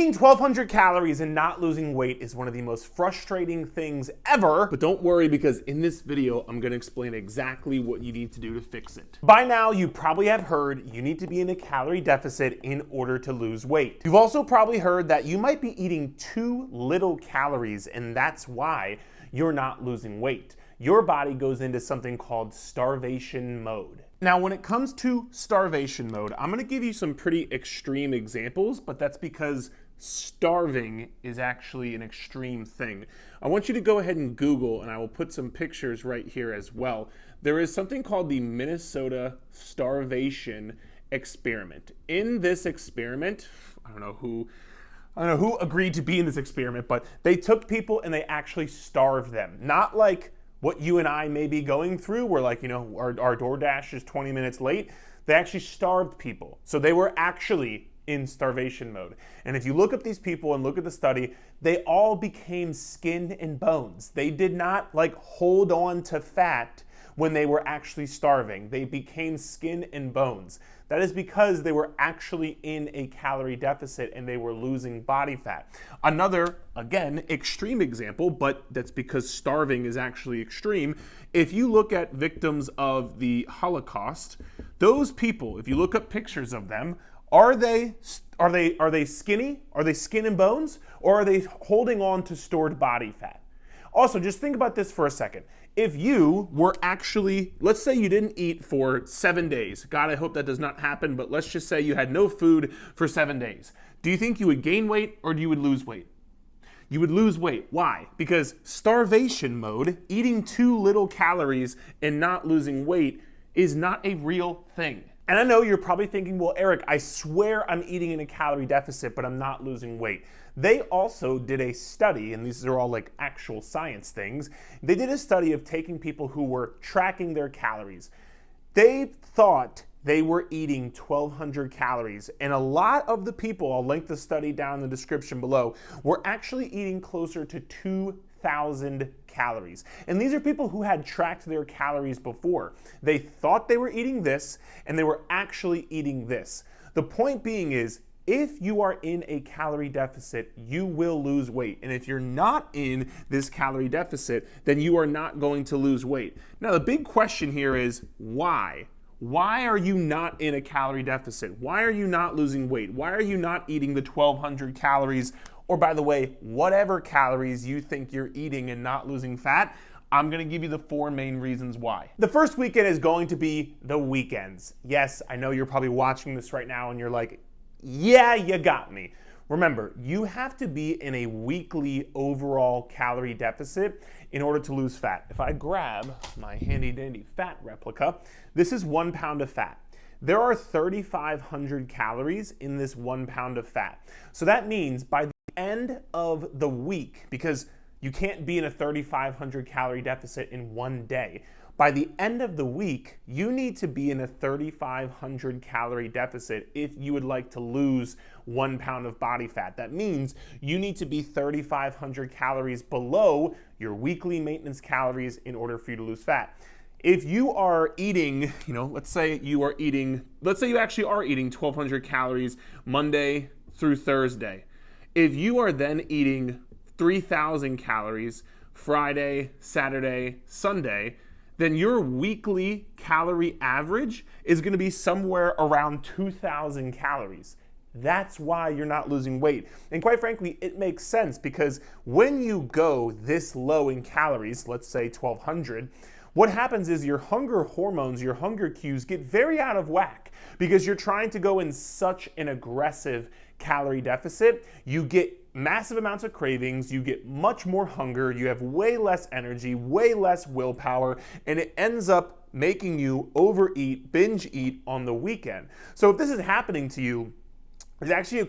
Eating 1,200 calories and not losing weight is one of the most frustrating things ever. But don't worry, because in this video, I'm gonna explain exactly what you need to do to fix it. By now, you probably have heard you need to be in a calorie deficit in order to lose weight. You've also probably heard that you might be eating too little calories, and that's why you're not losing weight. Your body goes into something called starvation mode. Now, when it comes to starvation mode, I'm gonna give you some pretty extreme examples, but that's because starving is actually an extreme thing. I want you to go ahead and Google, and I will put some pictures right here as well. There is something called the Minnesota Starvation Experiment. In this experiment, I don't know who agreed to be in this experiment, but they took people and they actually starved them. Not like what you and I may be going through, where like, our DoorDash is 20 minutes late. They actually starved people. So they were actually in starvation mode. And if you look up these people and look at the study, they all became skin and bones. They did not like hold on to fat when they were actually starving. They became skin and bones. That is because they were actually in a calorie deficit and they were losing body fat. Another, again, extreme example, but that's because starving is actually extreme. If you look at victims of the Holocaust, those people, if you look up pictures of them, are they skinny? Are they skin and bones? Or are they holding on to stored body fat? Also, just think about this for a second. If you were actually, let's say you didn't eat for 7 days. God, I hope that does not happen, but let's just say you had no food for 7 days. Do you think you would gain weight or you would lose weight? You would lose weight. Why? Because starvation mode, eating too little calories and not losing weight, is not a real thing. And I know you're probably thinking, well, Eric, I swear I'm eating in a calorie deficit, but I'm not losing weight. They also did a study, and these are all like actual science things. They did a study of taking people who were tracking their calories. They thought they were eating 1,200 calories, and a lot of the people, I'll link the study down in the description below, were actually eating closer to 2,000 calories. And these are people who had tracked their calories before. They thought they were eating this, and they were actually eating this. The point being is, if you are in a calorie deficit, you will lose weight. And if you're not in this calorie deficit, then you are not going to lose weight. Now, the big question here is why? Why are you not in a calorie deficit? Why are you not losing weight? Why are you not eating the 1,200 calories? Or by the way, whatever calories you think you're eating and not losing fat? I'm gonna give you the 4 main reasons why. The first weekend is going to be the weekends. Yes, I know you're probably watching this right now and you're like, yeah, you got me. Remember, you have to be in a weekly overall calorie deficit in order to lose fat. If I grab my handy dandy fat replica, this is 1 pound of fat. There are 3,500 calories in this 1 pound of fat. So that means by the end of the week, because you can't be in a 3,500 calorie deficit in 1 day, by the end of the week, you need to be in a 3,500 calorie deficit if you would like to lose 1 pound of body fat. That means you need to be 3,500 calories below your weekly maintenance calories in order for you to lose fat. If you are eating, let's say you actually are eating 1,200 calories Monday through Thursday. If you are then eating 3,000 calories Friday, Saturday, Sunday, then your weekly calorie average is gonna be somewhere around 2,000 calories. That's why you're not losing weight. And quite frankly, it makes sense because when you go this low in calories, let's say 1,200, what happens is your hunger hormones, your hunger cues get very out of whack because you're trying to go in such an aggressive calorie deficit. You get massive amounts of cravings, you get much more hunger, you have way less energy, way less willpower, and it ends up making you overeat, binge eat on the weekend. So if this is happening to you, it's actually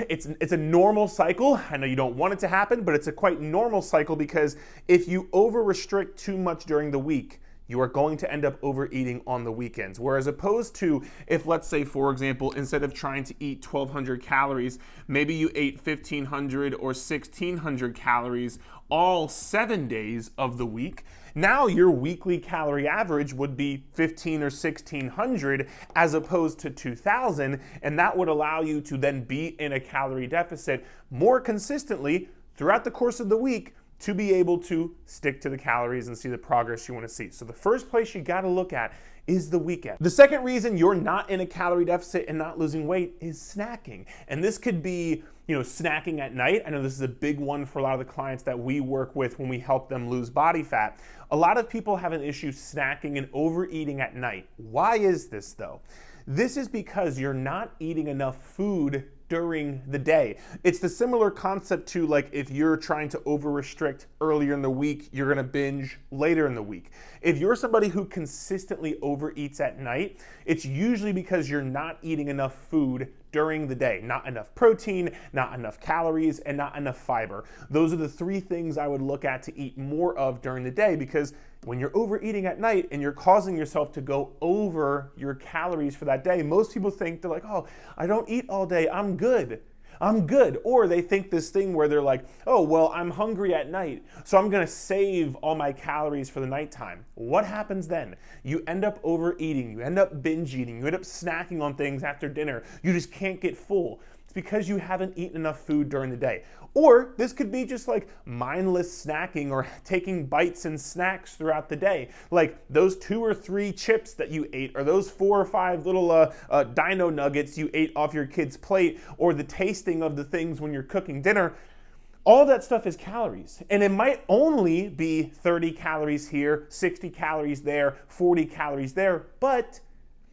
it's a normal cycle. I know you don't want it to happen, but it's a quite normal cycle because if you over restrict too much during the week, you are going to end up overeating on the weekends. Whereas opposed to if, let's say, for example, instead of trying to eat 1,200 calories, maybe you ate 1,500 or 1,600 calories all 7 days of the week. Now your weekly calorie average would be 1,500 or 1,600 as opposed to 2,000, and that would allow you to then be in a calorie deficit more consistently throughout the course of the week to be able to stick to the calories and see the progress you want to see. So the first place you got to look at is the weekend. The second reason you're not in a calorie deficit and not losing weight is snacking. And this could be, snacking at night. I know this is a big one for a lot of the clients that we work with when we help them lose body fat. A lot of people have an issue snacking and overeating at night. Why is this though? This is because you're not eating enough food during the day. It's the similar concept to like if you're trying to over-restrict earlier in the week, you're gonna binge later in the week. If you're somebody who consistently overeats at night, it's usually because you're not eating enough food during the day. Not enough protein, not enough calories, and not enough fiber. Those are the three things I would look at to eat more of during the day, because when you're overeating at night and you're causing yourself to go over your calories for that day, most people think they're like, oh, I don't eat all day, I'm good. Or they think this thing where they're like, oh, well, I'm hungry at night, so I'm gonna save all my calories for the nighttime. What happens then? You end up overeating, you end up binge eating, you end up snacking on things after dinner. You just can't get full. It's because you haven't eaten enough food during the day. Or this could be just like mindless snacking or taking bites and snacks throughout the day. Like those 2 or 3 chips that you ate, or those 4 or 5 little dino nuggets you ate off your kid's plate, or the tasting of the things when you're cooking dinner. All that stuff is calories. And it might only be 30 calories here, 60 calories there, 40 calories there, but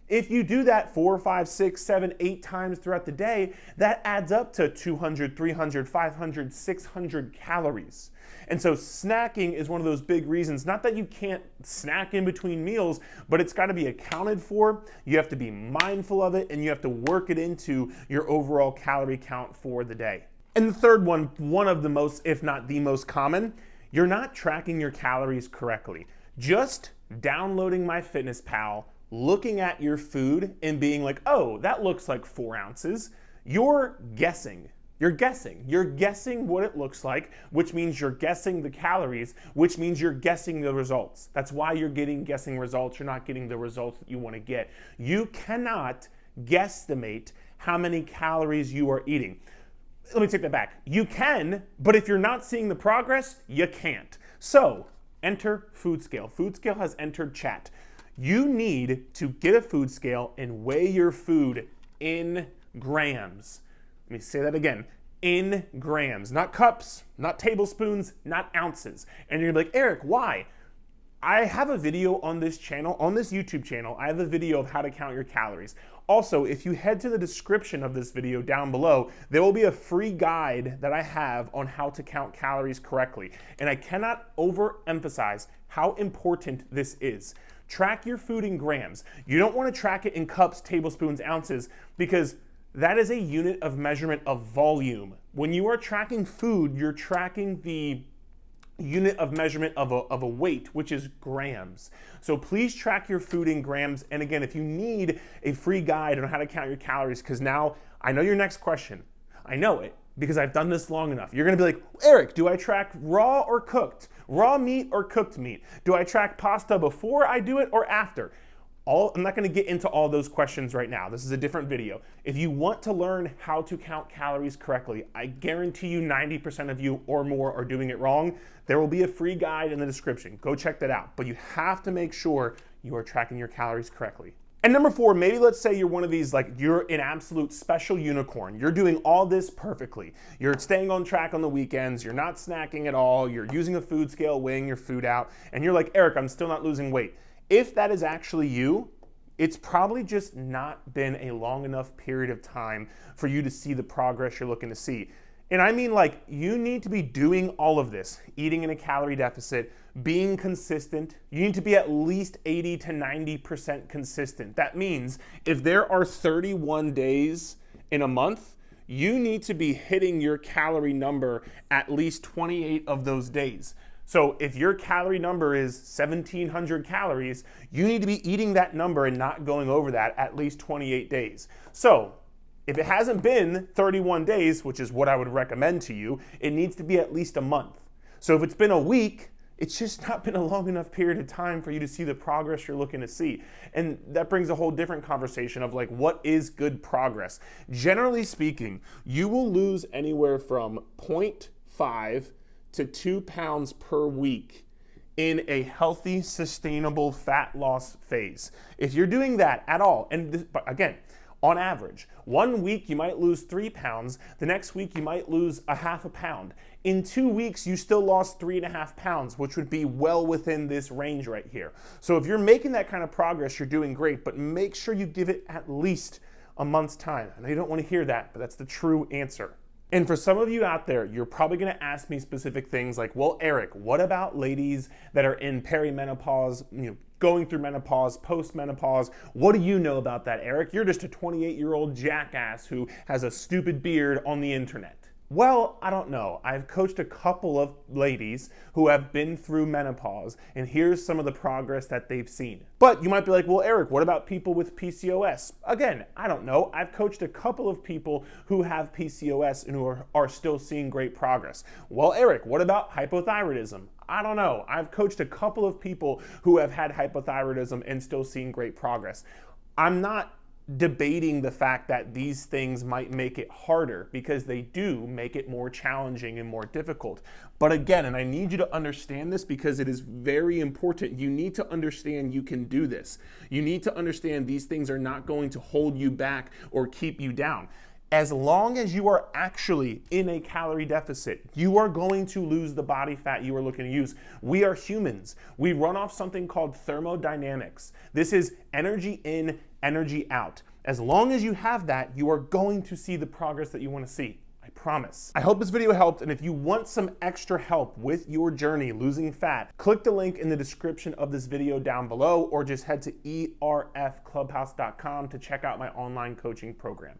if you do that 4, 5, 6, 7, 8 times throughout the day, that adds up to 200, 300, 500, 600 calories. And so snacking is one of those big reasons, not that you can't snack in between meals, but it's got to be accounted for. You have to be mindful of it, and you have to work it into your overall calorie count for the day. And the third one of the most, if not the most common, you're not tracking your calories correctly. Just downloading MyFitnessPal, looking at your food and being like, oh, that looks like 4 ounces. You're guessing. You're guessing what it looks like, which means you're guessing the calories, which means you're guessing the results. That's why you're getting guessing results. You're not getting the results that you want to get. You cannot guesstimate how many calories you are eating. Let me take that back. You can, but if you're not seeing the progress, you can't. So enter Food Scale. Food Scale has entered chat. You need to get a food scale and weigh your food in grams. Let me say that again. In grams, not cups, not tablespoons, not ounces. And you're like, Eric, why? I have a video on this channel, on this YouTube channel, I have a video of how to count your calories. Also, if you head to the description of this video down below, there will be a free guide that I have on how to count calories correctly. And I cannot overemphasize how important this is. Track your food in grams. You don't want to track it in cups, tablespoons, ounces, because that is a unit of measurement of volume. When you are tracking food, you're tracking the unit of measurement of a weight, which is grams. So please track your food in grams. And again, if you need a free guide on how to count your calories, because now I know your next question. I know it because I've done this long enough. You're gonna be like, Eric, do I track raw or cooked? Raw meat or cooked meat? Do I track pasta before I do it or after? I'm not gonna get into all those questions right now. This is a different video. If you want to learn how to count calories correctly, I guarantee you 90% of you or more are doing it wrong. There will be a free guide in the description. Go check that out. But you have to make sure you are tracking your calories correctly. And number 4, maybe let's say you're one of these, like you're an absolute special unicorn. You're doing all this perfectly. You're staying on track on the weekends. You're not snacking at all. You're using a food scale, weighing your food out. And you're like, Eric, I'm still not losing weight. If that is actually you, it's probably just not been a long enough period of time for you to see the progress you're looking to see. And I mean, like, you need to be doing all of this, eating in a calorie deficit, being consistent. You need to be at least 80 to 90% consistent. That means if there are 31 days in a month, you need to be hitting your calorie number at least 28 of those days. So if your calorie number is 1,700 calories, you need to be eating that number and not going over that at least 28 days. So if it hasn't been 31 days, which is what I would recommend to you, it needs to be at least a month. So if it's been a week, it's just not been a long enough period of time for you to see the progress you're looking to see. And that brings a whole different conversation of like, what is good progress? Generally speaking, you will lose anywhere from 0.5 to 2 pounds per week in a healthy, sustainable fat loss phase. If you're doing that at all, and this, but again, on average, 1 week you might lose 3 pounds, the next week you might lose a half a pound. In 2 weeks, you still lost 3.5 pounds, which would be well within this range right here. So if you're making that kind of progress, you're doing great, but make sure you give it at least a month's time. I know you don't want to hear that, but that's the true answer. And for some of you out there, you're probably gonna ask me specific things like, well, Eric, what about ladies that are in perimenopause, going through menopause, post-menopause? What do you know about that, Eric? You're just a 28-year-old jackass who has a stupid beard on the internet. Well, I don't know. I've coached a couple of ladies who have been through menopause, and here's some of the progress that they've seen. But you might be like, well, Eric, what about people with PCOS? Again, I don't know. I've coached a couple of people who have PCOS and who are still seeing great progress. Well, Eric, what about hypothyroidism? I don't know. I've coached a couple of people who have had hypothyroidism and still seeing great progress. I'm not debating the fact that these things might make it harder, because they do make it more challenging and more difficult. But again, and I need you to understand this because it is very important, you need to understand you can do this. You need to understand these things are not going to hold you back or keep you down. As long as you are actually in a calorie deficit, you are going to lose the body fat you are looking to use. We are humans. We run off something called thermodynamics. This is energy in, energy out. As long as you have that, you are going to see the progress that you want to see. I promise. I hope this video helped, and if you want some extra help with your journey losing fat, click the link in the description of this video down below, or just head to erfclubhouse.com to check out my online coaching program.